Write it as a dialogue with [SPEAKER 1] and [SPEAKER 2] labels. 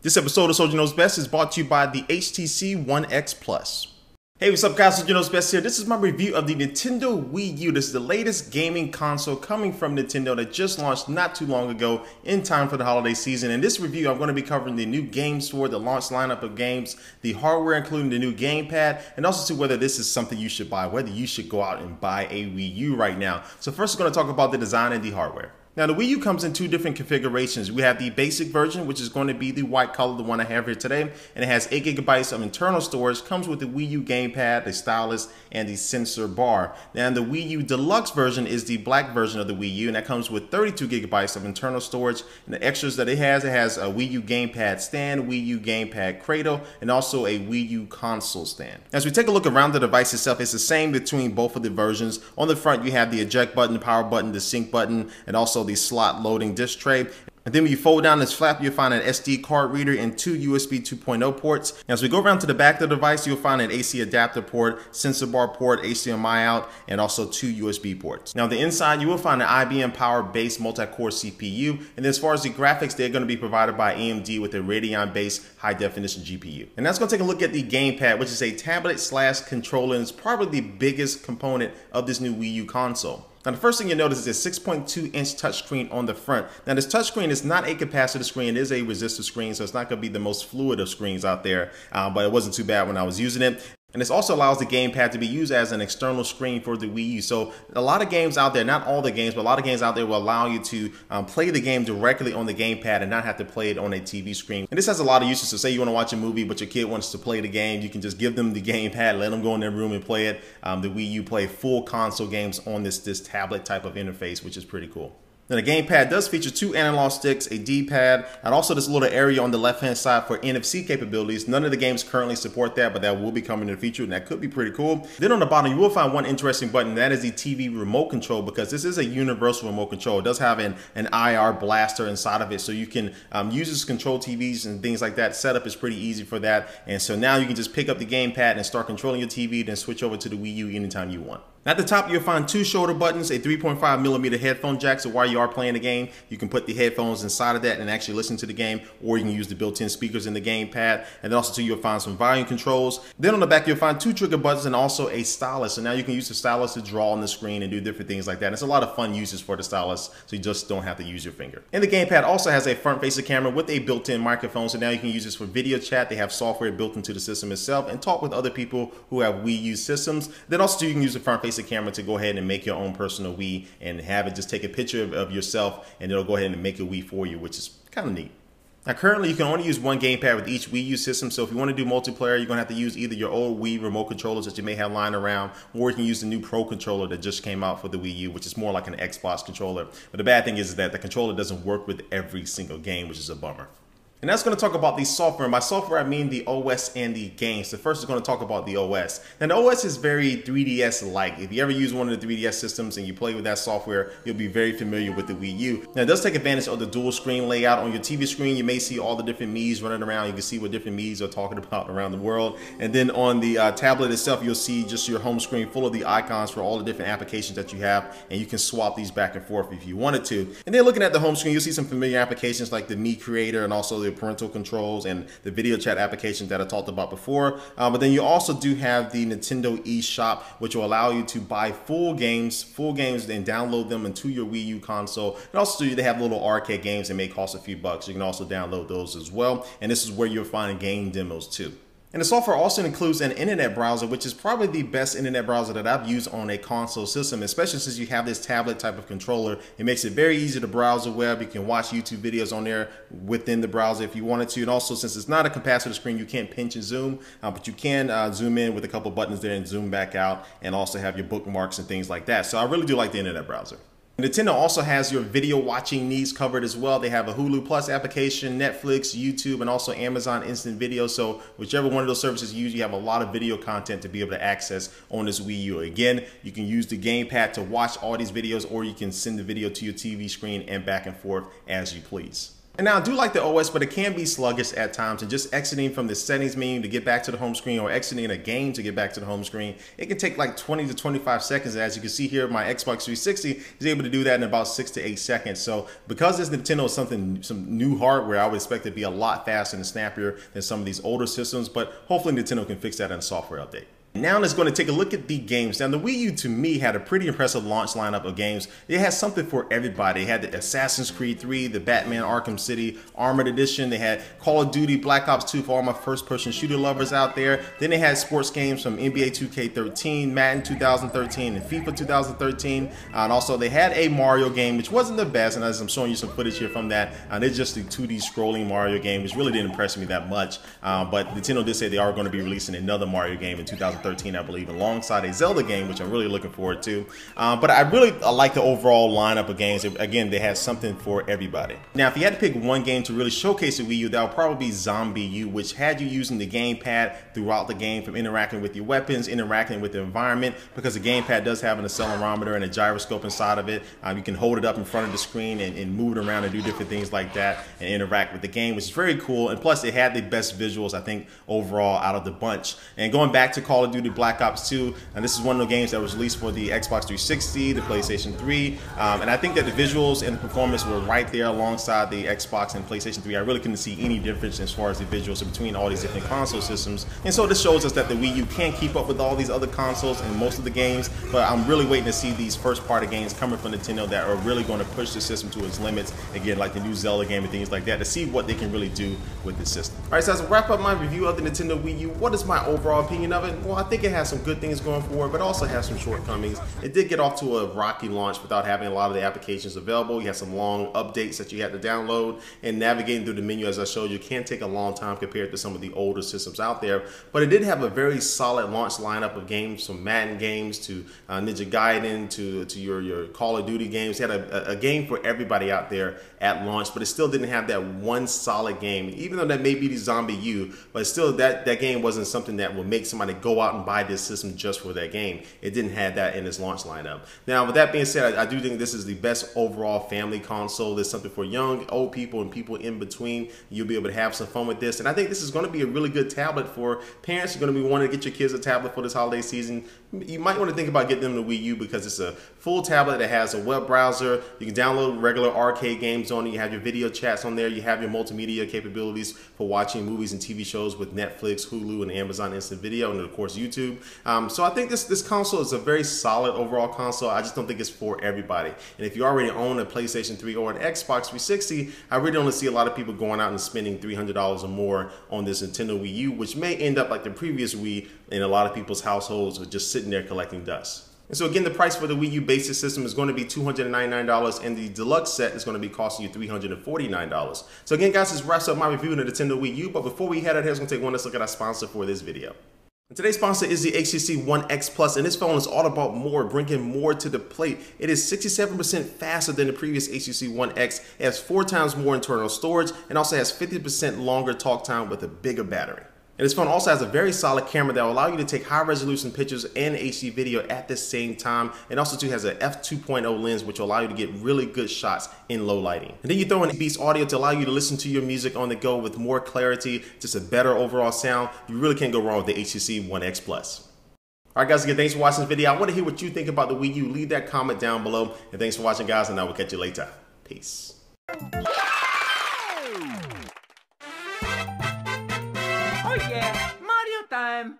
[SPEAKER 1] This episode of Soldier Knows Best is brought to you by the HTC One X Plus. Hey, what's up guys, Soldier Knows Best here. This is my review of the Nintendo Wii U. This is the latest gaming console coming from Nintendo that just launched not too long ago in time for the holiday season. In this review, I'm going to be covering the new games for the launch lineup of games, the hardware including the new gamepad, and also see whether this is something you should buy, whether you should go out and buy a Wii U right now. So first, we're going to talk about the design and the hardware. Now, the Wii U comes in two different configurations. We have the basic version, which is going to be the white color, the one I have here today, and it has 8 GB of internal storage, comes with the Wii U gamepad, the stylus, and the sensor bar. Now, the Wii U Deluxe version is the black version of the Wii U, and that comes with 32 GB of internal storage. And the extras that it has a Wii U gamepad stand, Wii U gamepad cradle, and also a Wii U console stand. As we take a look around the device itself, it's the same between both of the versions. On the front, you have the eject button, the power button, the sync button, and also the slot loading disc tray. And then when you fold down this flap, you'll find an SD card reader and 2 USB 2.0 ports. As we go around to the back of the device, you'll find an AC adapter port, sensor bar port, HDMI out, and also 2 USB ports. Now, the inside, you will find an IBM Power-based multi-core CPU. And as far as the graphics, they're going to be provided by AMD with a Radeon-based high-definition GPU. And that's going to take a look at the gamepad, which is a tablet/controller, and it's probably the biggest component of this new Wii U console. Now, the first thing you notice is a 6.2-inch touchscreen on the front. Now, this touchscreen is not a capacitive screen. It is a resistive screen, so it's not going to be the most fluid of screens out there, but it wasn't too bad when I was using it. And this also allows the gamepad to be used as an external screen for the Wii U. So a lot of games out there, not all the games, but a lot of games out there will allow you to play the game directly on the gamepad and not have to play it on a TV screen. And this has a lot of uses. So say you want to watch a movie, but your kid wants to play the game, you can just give them the gamepad, let them go in their room and play it. The Wii U play full console games on this tablet type of interface, which is pretty cool. Now, the gamepad does feature 2 analog sticks, a D-pad, and also this little area on the left-hand side for NFC capabilities. None of the games currently support that, but that will be coming in the future, and that could be pretty cool. Then on the bottom, you will find one interesting button, and that is the TV remote control, because this is a universal remote control. It does have an IR blaster inside of it, so you can use this to control TVs and things like that. Setup is pretty easy for that, and so now you can just pick up the gamepad and start controlling your TV, then switch over to the Wii U anytime you want. At the top, you'll find 2 shoulder buttons, a 3.5mm headphone jack, so while you are playing the game, you can put the headphones inside of that and actually listen to the game, or you can use the built-in speakers in the gamepad. And then also, too, you'll find some volume controls. Then on the back, you'll find 2 trigger buttons and also a stylus. So now you can use the stylus to draw on the screen and do different things like that. And it's a lot of fun uses for the stylus, so you just don't have to use your finger. And the gamepad also has a front-facing camera with a built-in microphone, so now you can use this for video chat. They have software built into the system itself and talk with other people who have Wii U systems. Then also, too, you can use the front-facing camera to go ahead and make your own personal Wii and have it just take a picture of yourself, and it'll go ahead and make a Wii for you, which is kind of neat. Now, currently, you can only use one gamepad with each Wii U system, so if you want to do multiplayer, you're going to have to use either your old Wii remote controllers that you may have lying around, or you can use the new Pro controller that just came out for the Wii U, which is more like an Xbox controller. But the bad thing is that the controller doesn't work with every single game, which is a bummer. And that's going to talk about the software. And by software, I mean the OS and the games. So first, we're going to talk about the OS. And the OS is very 3DS-like. If you ever use one of the 3DS systems and you play with that software, you'll be very familiar with the Wii U. Now, it does take advantage of the dual screen layout. On your TV screen, you may see all the different Miis running around. You can see what different Miis are talking about around the world. And then on the tablet itself, you'll see just your home screen full of the icons for all the different applications that you have. And you can swap these back and forth if you wanted to. And then looking at the home screen, you'll see some familiar applications like the Mi Creator and also the parental controls and the video chat applications that I talked about before. But then you also do have the Nintendo eShop, which will allow you to buy full games and download them into your Wii U console. And also they have little arcade games that may cost a few bucks. You can also download those as well. And this is where you'll find game demos too. And the software also includes an internet browser, which is probably the best internet browser that I've used on a console system, especially since you have this tablet type of controller. It makes it very easy to browse the web. You can watch YouTube videos on there within the browser if you wanted to. And also, since it's not a capacitive screen, you can't pinch and zoom, but you can zoom in with a couple buttons there and zoom back out, and also have your bookmarks and things like that. So I really do like the internet browser. Nintendo also has your video watching needs covered as well. They have a Hulu Plus application, Netflix, YouTube, and also Amazon Instant Video. So whichever one of those services you use, you have a lot of video content to be able to access on this Wii U. Again, you can use the gamepad to watch all these videos, or you can send the video to your TV screen and back and forth as you please. And now I do like the OS, but it can be sluggish at times, and just exiting from the settings menu to get back to the home screen, or exiting a game to get back to the home screen, it can take like 20 to 25 seconds. As you can see here, my Xbox 360 is able to do that in about 6 to 8 seconds. So because this Nintendo is some new hardware, I would expect it to be a lot faster and snappier than some of these older systems, but hopefully Nintendo can fix that in a software update. Now let's go and take a look at the games. Now the Wii U to me had a pretty impressive launch lineup of games. It had something for everybody. It had the Assassin's Creed 3, the Batman Arkham City Armored Edition. They had Call of Duty Black Ops 2 for all my first-person shooter lovers out there. Then they had sports games from NBA 2K13, Madden 2013, and FIFA 2013. And also they had a Mario game, which wasn't the best, and as I'm showing you some footage here from that, it's just the 2D scrolling Mario game, which really didn't impress me that much. But Nintendo did say they are going to be releasing another Mario game in 2013, I believe, alongside a Zelda game, which I'm really looking forward to. But I like the overall lineup of games. Again, they had something for everybody. Now, if you had to pick one game to really showcase the Wii U, that would probably be ZombiU, which had you using the gamepad throughout the game, from interacting with your weapons, interacting with the environment, because the gamepad does have an accelerometer and a gyroscope inside of it. You can hold it up in front of the screen and move it around and do different things like that and interact with the game, which is very cool. And plus, it had the best visuals, I think, overall out of the bunch. And going back to Call of Duty Black Ops 2, and this is one of the games that was released for the Xbox 360, the PlayStation 3, and I think that the visuals and the performance were right there alongside the Xbox and PlayStation 3. I really couldn't see any difference as far as the visuals between all these different console systems, and so this shows us that the Wii U can keep up with all these other consoles and most of the games, but I'm really waiting to see these first-party games coming from Nintendo that are really going to push the system to its limits, again, like the new Zelda game and things like that, to see what they can really do with the system. Alright, so as I wrap up my review of the Nintendo Wii U, what is my overall opinion of it? Well, I think it has some good things going for it, but also has some shortcomings. It did get off to a rocky launch without having a lot of the applications available. You had some long updates that you had to download, and navigating through the menu, as I showed you, can take a long time compared to some of the older systems out there. But it did have a very solid launch lineup of games, from Madden games to Ninja Gaiden to your Call of Duty games. It had a game for everybody out there at launch, but it still didn't have that one solid game. Even though that may be the ZombiU, but still that game wasn't something that would make somebody go out and buy this system just for that game. It didn't have that in its launch lineup. Now, with that being said, I do think this is the best overall family console. There's something for young, old people, and people in between. You'll be able to have some fun with this, and I think this is going to be a really good tablet for parents. You're going to be wanting to get your kids a tablet for this holiday season. You might want to think about getting them the Wii U, because it's a full tablet that has a web browser. You can download regular arcade games on it. You have your video chats on there. You have your multimedia capabilities for watching movies and TV shows with Netflix, Hulu, and Amazon Instant Video, and of course YouTube. So I think this console is a very solid overall console. I just don't think it's for everybody. And if you already own a PlayStation 3 or an Xbox 360, I really don't see a lot of people going out and spending $300 or more on this Nintendo Wii U, which may end up like the previous Wii in a lot of people's households, or just sitting there collecting dust. And so again, the price for the Wii U basic system is going to be $299, and the deluxe set is going to be costing you $349. So again, guys, this wraps up my review of the Nintendo Wii U. But before we head out here, I'm going to take one last look at our sponsor for this video. And today's sponsor is the HTC One X Plus, and this phone is all about more, bringing more to the plate. It is 67% faster than the previous HTC One X. It has 4 times more internal storage, and also has 50% longer talk time with a bigger battery. And this phone also has a very solid camera that will allow you to take high resolution pictures and HD video at the same time. It also too has an f2.0 lens, which will allow you to get really good shots in low lighting. And then you throw in Beats Audio to allow you to listen to your music on the go with more clarity, just a better overall sound. You really can't go wrong with the HTC One X Plus. Alright guys, again, thanks for watching this video. I want to hear what you think about the Wii U. Leave that comment down below. And thanks for watching, guys, and I will catch you later. Peace.
[SPEAKER 2] Oh yeah, Mario time!